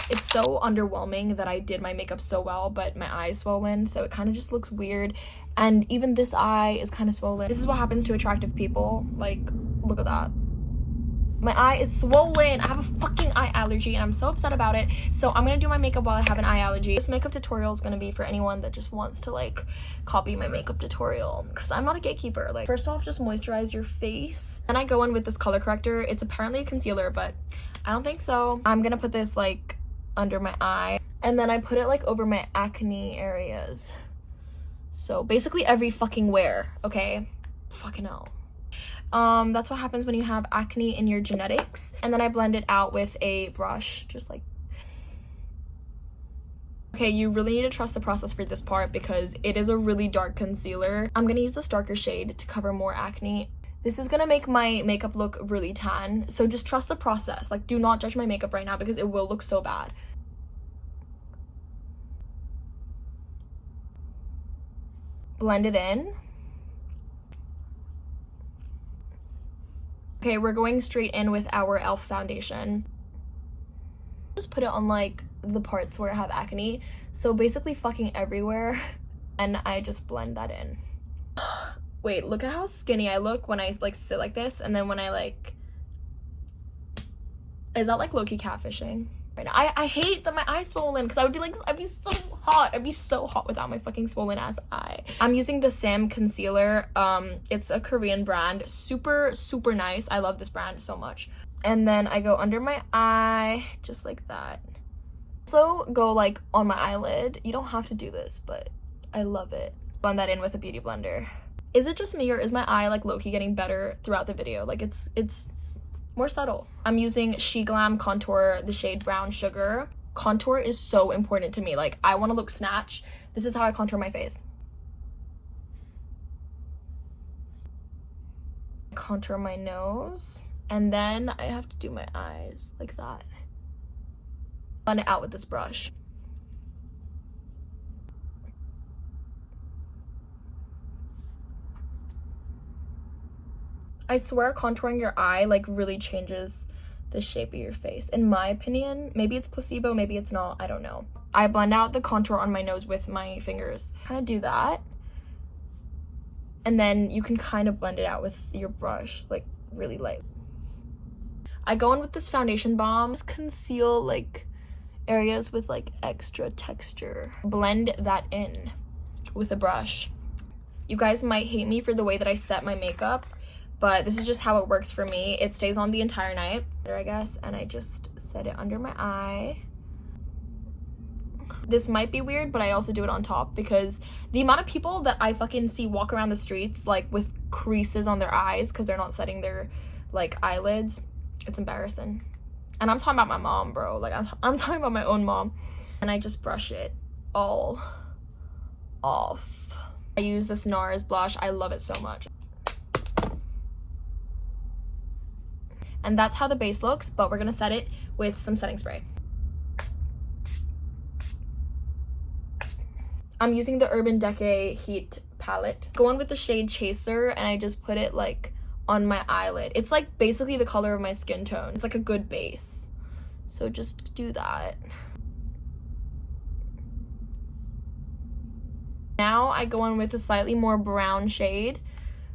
It's so underwhelming that I did my makeup so well, but my eye is swollen, so it kind of just looks weird. And even this eye is kind of swollen. This is what happens to attractive people. Like, look at that. My eye is swollen. I have a fucking eye allergy and I'm so upset about it. So I'm gonna do my makeup while I have an eye allergy. This makeup tutorial is gonna be for anyone that just wants to like copy my makeup tutorial, because I'm not a gatekeeper. Like, first off, just moisturize your face. Then I go in with this color corrector. It's apparently a concealer, but I don't think so. I'm gonna put this like under my eye, and then I put it like over my acne areas. So basically every fucking where, okay? Fucking hell. That's what happens when you have acne in your genetics. And then I blend it out with a brush, just like. Okay, you really need to trust the process for this part because it is a really dark concealer. I'm gonna use this darker shade to cover more acne. This is gonna make my makeup look really tan, so just trust the process. Like, do not judge my makeup right now because it will look so bad. Blend it in. Okay, we're going straight in with our e.l.f. foundation. Just put it on like the parts where I have acne, so basically fucking everywhere, and I just blend that in. Wait, look at how skinny I look when I like sit like this, and then when I like, is that like low-key catfishing right now? I hate that my eye's swollen, because I would be like, I'd be so hot without my fucking swollen ass eye. I'm using the Sam concealer. It's a Korean brand, super nice. I love this brand so much. And then I go under my eye just like that. Also go like on my eyelid. You don't have to do this, but I love it. Blend that in with a beauty blender. Is it just me, or is my eye like low-key getting better throughout the video? Like, it's more subtle. I'm using She Glam contour, the shade Brown Sugar. Contour is so important to me. Like, I want to look snatched. This is how I contour my face. Contour my nose, and then I have to do my eyes like that. Blend it out with this brush. I swear contouring your eye like really changes the shape of your face, in my opinion. Maybe it's placebo, maybe it's not, I don't know. I blend out the contour on my nose with my fingers. Kind of do that, and then you can kind of blend it out with your brush, like really light. I go in with this foundation balm, just conceal like areas with like extra texture. Blend that in with a brush. You guys might hate me for the way that I set my makeup, but this is just how it works for me. It stays on the entire night, I guess, and I just set it under my eye. This might be weird, but I also do it on top, because the amount of people that I fucking see walk around the streets like with creases on their eyes because they're not setting their like eyelids, it's embarrassing. And I'm talking about my mom, bro. Like, I'm talking about my own mom. And I just brush it all off. I use this NARS blush. I love it so much. And that's how the base looks, but we're gonna set it with some setting spray. I'm using the Urban Decay Heat palette. Go in with the shade Chaser, and I just put it like on my eyelid. It's like basically the color of my skin tone. It's like a good base. So just do that. Now I go in with a slightly more brown shade,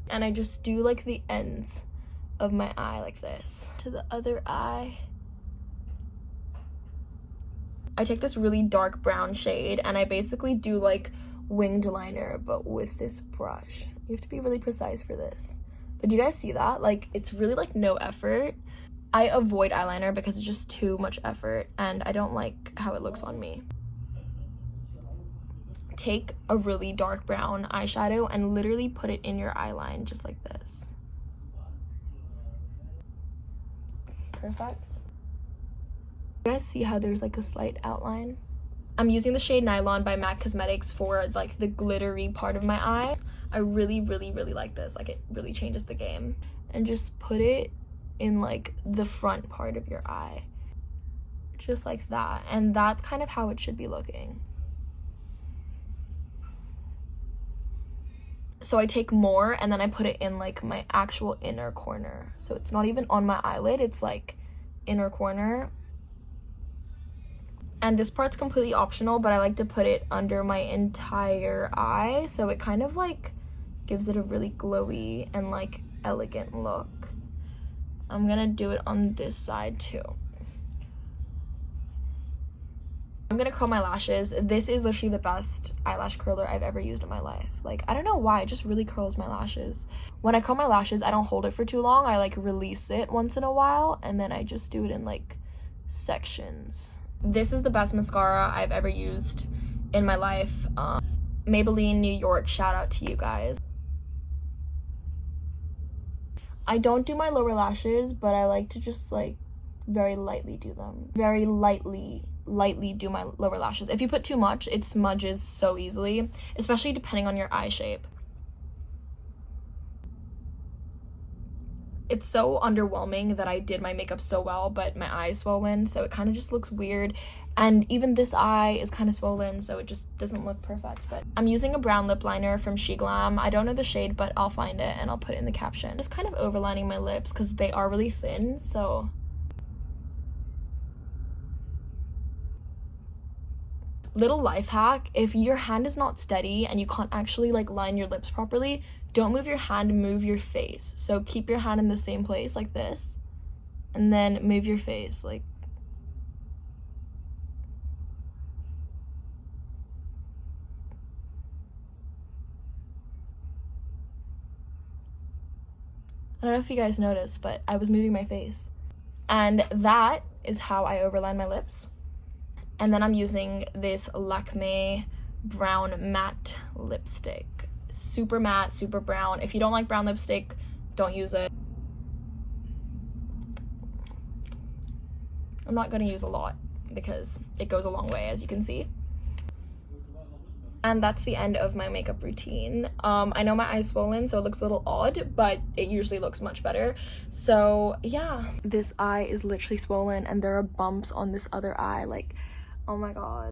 and I just do like the ends of my eye like this to the other eye. I take this really dark brown shade and I basically do like winged liner, but with this brush. You have to be really precise for this. But do you guys see that? Like, it's really like no effort. I avoid eyeliner because it's just too much effort and I don't like how it looks on me. Take a really dark brown eyeshadow and literally put it in your eye line just like this. Perfect. You guys see how there's like a slight outline? I'm using the shade Nylon by MAC Cosmetics for like the glittery part of my eyes. I really like this. Like, it really changes the game. And just put it in like the front part of your eye. Just like that. And that's kind of how it should be looking. So I take more and then I put it in like my actual inner corner. So it's not even on my eyelid, it's like inner corner. And this part's completely optional, but I like to put it under my entire eye, so it kind of like gives it a really glowy and like elegant look. I'm gonna do it on this side too. I'm gonna curl my lashes. This is literally the best eyelash curler I've ever used in my life. Like, I don't know why, it just really curls my lashes. When I curl my lashes, I don't hold it for too long. I like release it once in a while, and then I just do it in like sections. This is the best mascara I've ever used in my life. Maybelline New York, shout out to you guys. I don't do my lower lashes, but I like to just like very lightly do them. Very lightly do my lower lashes. If you put too much, it smudges so easily, especially depending on your eye shape. It's so underwhelming that I did my makeup so well, but my eye is swollen, so it kind of just looks weird. And even this eye is kind of swollen, so it just doesn't look perfect. But I'm using a brown lip liner from She Glam. I don't know the shade, but I'll find it and I'll put it in the caption. Just kind of overlining my lips because they are really thin, so. Little life hack, if your hand is not steady and you can't actually like line your lips properly, don't move your hand, move your face. So keep your hand in the same place like this, and then move your face like. I don't know if you guys noticed, but I was moving my face. And that is how I overline my lips. And then I'm using this Lakme brown matte lipstick. Super matte, super brown. If you don't like brown lipstick, don't use it. I'm not gonna use a lot because it goes a long way, as you can see. And that's the end of my makeup routine. I know my eye's swollen, so it looks a little odd, but it usually looks much better. So yeah, this eye is literally swollen and there are bumps on this other eye, like, oh my god.